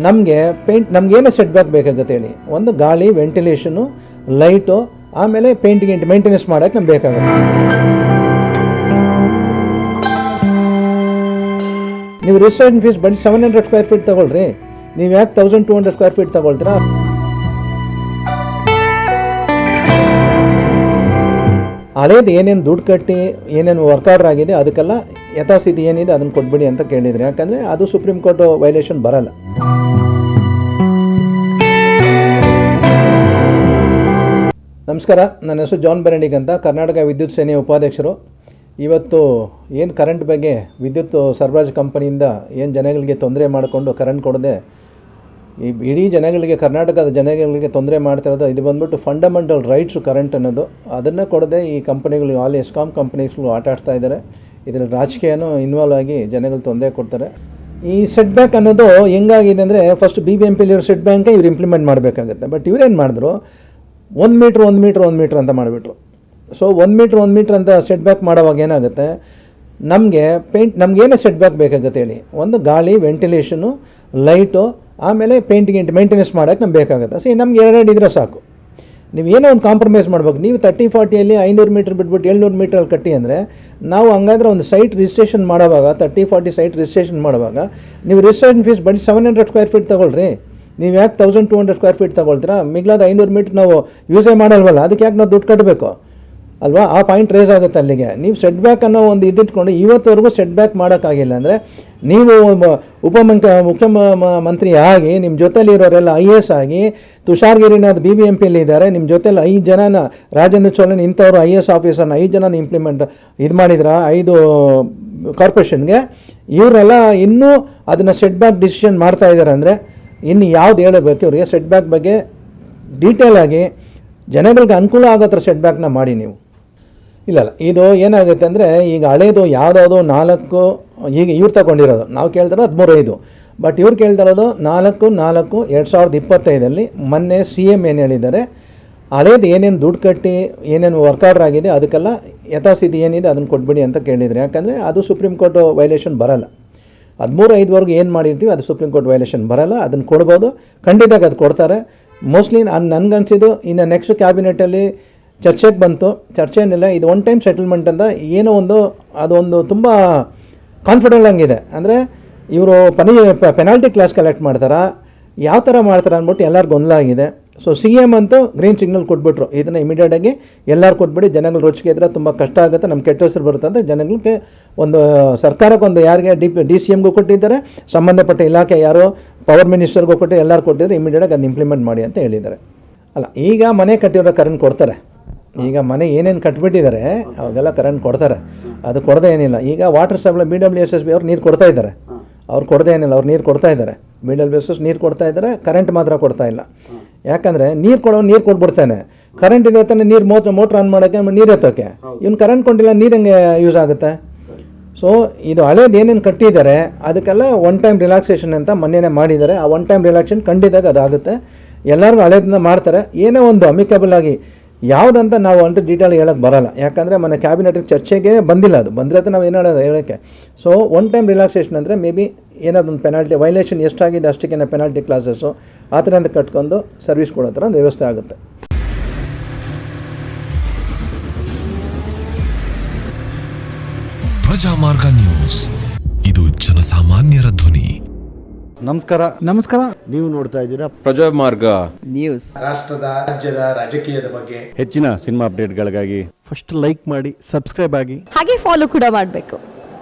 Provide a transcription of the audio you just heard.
ನಮಗೆ ನಮಗೇನು set back ಬೇಕಾಗುತ್ತೆ ಹೇಳಿ, ಒಂದು ಗಾಳಿ, ವೆಂಟಿಲೇಷನು, ಲೈಟು, ಆಮೇಲೆ ಪೇಂಟಿಂಗ್ ಮೇಂಟೆನೆನ್ಸ್ ಮಾಡೋಕ್ಕೆ ನಮ್ಗೆ ಬೇಕಾಗುತ್ತೆ. ನೀವು ರಿಜಿಸ್ಟ್ರೇಷನ್ ಫೀಸ್ ಬರೀ 700 ಸ್ಕ್ವೇರ್ ಫೀಟ್ ತೊಗೊಳ್ರಿ, ನೀವು ಯಾಕೆ 1200 ಸ್ಕ್ವೇರ್ ಫೀಟ್ ತೊಗೊಳ್ತೀರಾ? ಹಳೇದು ಏನೇನು ದುಡ್ಡು ಕಟ್ಟಿ ಏನೇನು ವರ್ಕ್ ಆರ್ಡರ್ ಆಗಿದೆ ಅದಕ್ಕೆಲ್ಲ ಯಥಾಸ್ಥಿತಿ ಏನಿದೆ ಅದನ್ನು ಕೊಟ್ಬಿಡಿ ಅಂತ ಕೇಳಿದರೆ, ಯಾಕಂದರೆ ಅದು ಸುಪ್ರೀಂ ಕೋರ್ಟ್ ವೈಲೇಷನ್ ಬರಲ್ಲ. ನಮಸ್ಕಾರ, ನನ್ನ ಹೆಸರು ಜಾನ್ ಬೆರೆಂಡಿಗ್ ಅಂತ, ಕರ್ನಾಟಕ ವಿದ್ಯುತ್ ಸೇನೆಯ ಉಪಾಧ್ಯಕ್ಷರು. ಇವತ್ತು ಏನು ಕರೆಂಟ್ ಬಗ್ಗೆ ವಿದ್ಯುತ್ ಸರಬರಾಜು ಕಂಪನಿಯಿಂದ ಏನು ಜನಗಳಿಗೆ ತೊಂದರೆ ಮಾಡಿಕೊಂಡು ಕರೆಂಟ್ ಕೊಡದೆ ಈ ಇಡೀ ಜನಗಳಿಗೆ, ಕರ್ನಾಟಕದ ಜನಗಳಿಗೆ ತೊಂದರೆ ಮಾಡ್ತಿರೋದು, ಇದು ಬಂದ್ಬಿಟ್ಟು ಫಂಡಮೆಂಟಲ್ ರೈಟ್ಸು ಕರೆಂಟ್ ಅನ್ನೋದು. ಅದನ್ನು ಕೊಡದೆ ಈ ಕಂಪನಿಗಳು, ಆಲ್ ಎಸ್ಕಾಮ್ ಕಂಪನೀಸ್ಗಳು ಆಟ ಆಡ್ತಾ ಇದ್ದಾರೆ. ಇದರಲ್ಲಿ ರಾಜಕೀಯನೂ ಇನ್ವಾಲ್ವ್ ಆಗಿ ಜನಗಳಿಗೆ ತೊಂದರೆ ಕೊಡ್ತಾರೆ. ಈ ಸೆಟ್ ಬ್ಯಾಕ್ ಅನ್ನೋದು ಹೆಂಗಾಗಿದೆ ಅಂದರೆ, ಫಸ್ಟ್ BBMPಲಿರೋ ಸೆಟ್ ಬ್ಯಾಂಕೇ ಇವ್ರು ಇಂಪ್ಲಿಮೆಂಟ್ ಮಾಡಬೇಕಾಗುತ್ತೆ. ಬಟ್ ಇವರೇನು ಮಾಡಿದ್ರು, 1 ಮೀಟ್ರ್ ಅಂತ ಮಾಡಿಬಿಟ್ರು. ಸೊ 1 ಮೀಟ್ರ್ ಅಂತ ಸೆಟ್ ಬ್ಯಾಕ್ ಮಾಡೋವಾಗ ಏನಾಗುತ್ತೆ, ನಮಗೇನು ಸೆಟ್ ಬ್ಯಾಕ್ ಬೇಕಾಗುತ್ತೆ ಹೇಳಿ, ಒಂದು ಗಾಳಿ, ವೆಂಟಿಲೇಷನು, ಲೈಟು, ಆಮೇಲೆ ಪೇಂಟಿಂಗ್ ಮೇಂಟೆನೆನ್ಸ್ ಮಾಡೋಕ್ಕೆ ನಮ್ಗೆ ಬೇಕಾಗುತ್ತೆ. ಸೊ ನಮ್ಗೆ 2 ಇದ್ರೆ ಸಾಕು. ನೀವು ಏನೋ ಒಂದು ಕಾಂಪ್ರಮೈಸ್ ಮಾಡ್ಬೇಕು. ನೀವು 30-40 500 ಮೀಟ್ರ್ ಬಿಟ್ಬಿಟ್ಟು 700 ಮೀಟ್ರಲ್ಲಿ ಕಟ್ಟಿ ಅಂದರೆ, ನಾವು ಹಂಗಾದ್ರೆ ಒಂದು ಸೈಟ್ ರಿಜಿಸ್ಟ್ರೇಷನ್ ಮಾಡೋವಾಗ, 30-40 ಸೈಟ್ ರಿಜಿಸ್ಟ್ರೇಷನ್ ಮಾಡುವಾಗ ನೀವು ರಿಜಿಸ್ಟ್ರೇಷನ್ ಫೀಸ್ ಬರೀ 700 ಸ್ಕ್ವೇರ್ ಫೀಟ್ ತೊಗೊಳ್ರಿ, ನೀವು ಯಾಕೆ 1200 ಸ್ಕ್ವೇರ್ ಫೀಟ್ ತೊಗೊಳ್ತೀರಾ? ಮಿಗ್ಲಾದ 500 ಮೀಟ್ರ್ ನಾವು ಯೂಸೇ ಮಾಡಲ್ವಲ್ಲ, ಅದಕ್ಕೆ ಯಾಕೆ ನಾವು ದುಡ್ಡು ಕಟ್ಟಬೇಕು ಅಲ್ವಾ? ಆ ಪಾಯಿಂಟ್ ರೇಸ್ ಆಗುತ್ತೆ ಅಲ್ಲಿಗೆ. ನೀವು ಸೆಟ್ ಬ್ಯಾಕ್ ಅನ್ನೋ ಒಂದು ಇದಿಟ್ಕೊಂಡು ಇವತ್ತವರೆಗೂ ಸೆಟ್ ಬ್ಯಾಕ್ ಮಾಡೋಕ್ಕಾಗಿಲ್ಲ ಅಂದರೆ, ನೀವು ಮುಖ್ಯಮಂತ್ರಿ ಆಗಿ ನಿಮ್ಮ ಜೊತೆಲಿ ಇರೋರೆಲ್ಲ IAS ಆಗಿ, ತುಷಾರ್ ಗಿರಿನಾಥ್ BBMPಯಲ್ಲಿ ಇದ್ದಾರೆ, ನಿಮ್ಮ ಜೊತೆಲಿ 5 ಜನನ, ರಾಜೇಂದ್ರ ಚೋಳನ್ ಇಂಥವ್ರು IAS ಆಫೀಸರ್ನ 5 ಜನನ ಇಂಪ್ಲಿಮೆಂಟ್ ಮಾಡಿದ್ರ 5 ಕಾರ್ಪೊರೇಷನ್ಗೆ. ಇವರೆಲ್ಲ ಇನ್ನೂ ಅದನ್ನು ಸೆಟ್ ಬ್ಯಾಕ್ ಡಿಸಿಷನ್ ಮಾಡ್ತಾ ಇದ್ದಾರೆ ಅಂದರೆ, ಇನ್ನು ಯಾವ್ದು ಹೇಳಬೇಕು ಇವರಿಗೆ? ಸೆಟ್ ಬ್ಯಾಕ್ ಬಗ್ಗೆ ಡೀಟೇಲ್ ಆಗಿ ಜನಗಳಿಗೆ ಅನುಕೂಲ ಆಗೋ ಥರ ಸೆಟ್ ಬ್ಯಾಕ್ನ ಮಾಡಿ ನೀವು. ಇಲ್ಲ, ಇದು ಏನಾಗುತ್ತೆ ಅಂದರೆ, ಈಗ ಹಳೇದು ಯಾವುದಾದ್ರು 4, ಈಗ ಇವ್ರು ತಗೊಂಡಿರೋದು, ನಾವು ಕೇಳ್ತಾರೋ 13.5, ಬಟ್ ಇವ್ರು ಕೇಳ್ತಿರೋದು 4/4/2025. ಮೊನ್ನೆ CM ಏನು ಹೇಳಿದ್ದಾರೆ, ಹಳೇದು ಏನೇನು ದುಡ್ಡು ಕಟ್ಟಿ ಏನೇನು ವರ್ಕ್ ಆರ್ಡರ್ ಆಗಿದೆ ಅದಕ್ಕೆಲ್ಲ ಯಥಾಸ್ಥಿತಿ ಏನಿದೆ ಅದನ್ನು ಕೊಟ್ಬಿಡಿ ಅಂತ ಕೇಳಿದರೆ, ಯಾಕಂದರೆ ಅದು ಸುಪ್ರೀಂ ಕೋರ್ಟ್ ವೈಲೇಷನ್ ಬರಲ್ಲ. 13/5ವರೆಗೂ ಏನು ಮಾಡಿರ್ತೀವಿ ಅದು ಸುಪ್ರೀಂ ಕೋರ್ಟ್ ವೈಲೇಷನ್ ಬರಲ್ಲ. ಅದನ್ನು ಕೊಡ್ಬೋದು, ಖಂಡಿತವಾಗಿ ಅದು ಕೊಡ್ತಾರೆ. ಮೋಸ್ಟ್ಲಿ ನನಗನ್ಸಿದ್ದು ಇನ್ನು ನೆಕ್ಸ್ಟ್ ಕ್ಯಾಬಿನೆಟಲ್ಲಿ ಚರ್ಚೆಗೆ ಬಂತು. ಚರ್ಚೆ ಏನಿಲ್ಲ, ಇದು 1 ಟೈಮ್ ಸೆಟಲ್ಮೆಂಟ್ ಅಂತ ಏನೋ ಒಂದು, ಅದೊಂದು ತುಂಬ ಕಾನ್ಫಿಡೆಂಟ್ ಆಗಿದೆ. ಅಂದರೆ ಇವರು ಪೆನಾಲ್ಟಿ ಕ್ಲಾಸ್ ಕಲೆಕ್ಟ್ ಮಾಡ್ತಾರಾ, ಯಾವ ಥರ ಮಾಡ್ತಾರೆ ಅಂದ್ಬಿಟ್ಟು ಎಲ್ಲರಿಗೂ ಗೊಂದಲ ಆಗಿದೆ. ಸೊ CM ಅಂತೂ ಗ್ರೀನ್ ಸಿಗ್ನಲ್ ಕೊಟ್ಬಿಟ್ರು, ಇದನ್ನು ಇಮಿಡಿಯೇಟಾಗಿ ಎಲ್ಲರೂ ಕೊಟ್ಬಿಡಿ, ಜನಗಳು ರುಚಿಗೆ ಇದ್ರೆ ತುಂಬ ಕಷ್ಟ ಆಗುತ್ತೆ, ನಮ್ಮ ಕೆಟ್ಟ ಹೆಸರು ಬರುತ್ತೆ ಅಂತ ಜನಗಳಿಗೆ ಒಂದು ಸರ್ಕಾರಕ್ಕೆ ಒಂದು ಯಾರಿಗೆ DCMಗೂ ಕೊಟ್ಟಿದ್ದಾರೆ, ಸಂಬಂಧಪಟ್ಟ ಇಲಾಖೆ ಯಾರೋ ಪವರ್ ಮಿನಿಸ್ಟರ್ಗೂ ಕೊಟ್ಟು ಎಲ್ಲರೂ ಕೊಟ್ಟಿದ್ದಾರೆ, ಇಮಿಡಿಯೇಟಾಗಿ ಅದನ್ನ ಇಂಪ್ಲಿಮೆಂಟ್ ಮಾಡಿ ಅಂತ ಹೇಳಿದ್ದಾರೆ. ಅಲ್ಲ, ಈಗ ಮನೆ ಕಟ್ಟಿರೋ ಕರೆಂಟ್ ಕೊಡ್ತಾರೆ. ಈಗ ಮನೆ ಏನೇನು ಕಟ್ಬಿಟ್ಟಿದ್ದಾರೆ ಅವ್ರಿಗೆಲ್ಲ ಕರೆಂಟ್ ಕೊಡ್ತಾರೆ, ಅದು ಕೊಡದೆ ಏನಿಲ್ಲ. ಈಗ ವಾಟರ್ ಸಪ್ಲೈ BWSSB ಅವ್ರು ನೀರು ಕೊಡ್ತಾ ಇದ್ದಾರೆ, ಅವ್ರು ಕೊಡದೆ ಏನಿಲ್ಲ, ಅವ್ರು ನೀರು ಕೊಡ್ತಾ ಇದ್ದಾರೆ. BWSS ನೀರು ಕೊಡ್ತಾ ಇದ್ದಾರೆ, ಕರೆಂಟ್ ಮಾತ್ರ ಕೊಡ್ತಾ ಇಲ್ಲ. ಯಾಕಂದರೆ ನೀರು ಕೊಟ್ಬಿಡ್ತಾನೆ, ಕರೆಂಟ್ ಇದೆ ತಾನೆ, ನೀರು ಮೋಟ್ರ್ ಆನ್ ಮಾಡೋಕ್ಕೆ, ನೀರು ಎತ್ತೋಕ್ಕೆ. ಇವ್ನು ಕರೆಂಟ್ ಕೊಟ್ಟಿಲ್ಲ, ನೀರು ಹೆಂಗೆ ಯೂಸ್ ಆಗುತ್ತೆ? ಸೊ ಇದು ಹಳೇದು ಏನೇನು ಕಟ್ಟಿದ್ದಾರೆ ಅದಕ್ಕೆಲ್ಲ 1 ಟೈಮ್ ರಿಲ್ಯಾಕ್ಸೇಷನ್ ಅಂತ ಮೊನ್ನೆನೇ ಮಾಡಿದ್ದಾರೆ. ಆ 1 ಟೈಮ್ ರಿಲ್ಯಾಕ್ಸೇಷನ್ ಖಂಡಿತ ಅದಾಗುತ್ತೆ. ಎಲ್ಲರಿಗೂ ಹಳೇದನ್ನ ಮಾಡ್ತಾರೆ. ಏನೋ ಒಂದು ಅಮಿಕಬಲ್ ಆಗಿ ಯಾವುದಂತ ನಾವು ಅಂತ ಡೀಟೇಲ್ ಹೇಳೋಕ್ಕೆ ಬರೋಲ್ಲ, ಯಾಕಂದರೆ ಮನೆ ಕ್ಯಾಬಿನೆಟಿಗೆ ಚರ್ಚೆಗೆ ಬಂದಿಲ್ಲ. ಅದು ಬಂದರೆ ನಾವು ಏನು ಹೇಳೋಕ್ಕೆ. ಸೊ 1 ಟೈಮ್ ರಿಲ್ಯಾಕ್ಸೇಷನ್ ಅಂದರೆ ಮೇ ಬಿ ಏನಾದೊಂದು ಪೆನಾಲ್ಟಿ ವೈಲೇಷನ್ ಎಷ್ಟಾಗಿದೆ ಅಷ್ಟಕ್ಕೆ ಪೆನಾಲ್ಟಿ ಕ್ಲಾಸಸ್ಸು ಆ ಥರ ಅಂತ ಕಟ್ಕೊಂಡು ಸರ್ವಿಸ್ ಕೊಡೋ ಥರ ಒಂದು ವ್ಯವಸ್ಥೆ ಆಗುತ್ತೆ. ಪ್ರಜಾಮಾರ್ಗ ನ್ಯೂಸ್, ಇದು ಜನಸಾಮಾನ್ಯರ ಧ್ವನಿ. ನಮಸ್ಕಾರ. ನೀವು ನೋಡ್ತಾ ಇದ್ದೀರಾ ಪ್ರಜಾಮಾರ್ಗ ನ್ಯೂಸ್. ರಾಷ್ಟ್ರದ, ರಾಜ್ಯದ, ರಾಜಕೀಯದ ಬಗ್ಗೆ ಹೆಚ್ಚಿನ ಸಿನಿಮಾ ಅಪ್ಡೇಟ್ಗಳಿಗಾಗಿ ಫಸ್ಟ್ ಲೈಕ್ ಮಾಡಿ, ಸಬ್ಸ್ಕ್ರೈಬ್ ಆಗಿ, ಹಾಗೆ ಫಾಲೋ ಕೂಡ ಮಾಡಬೇಕು.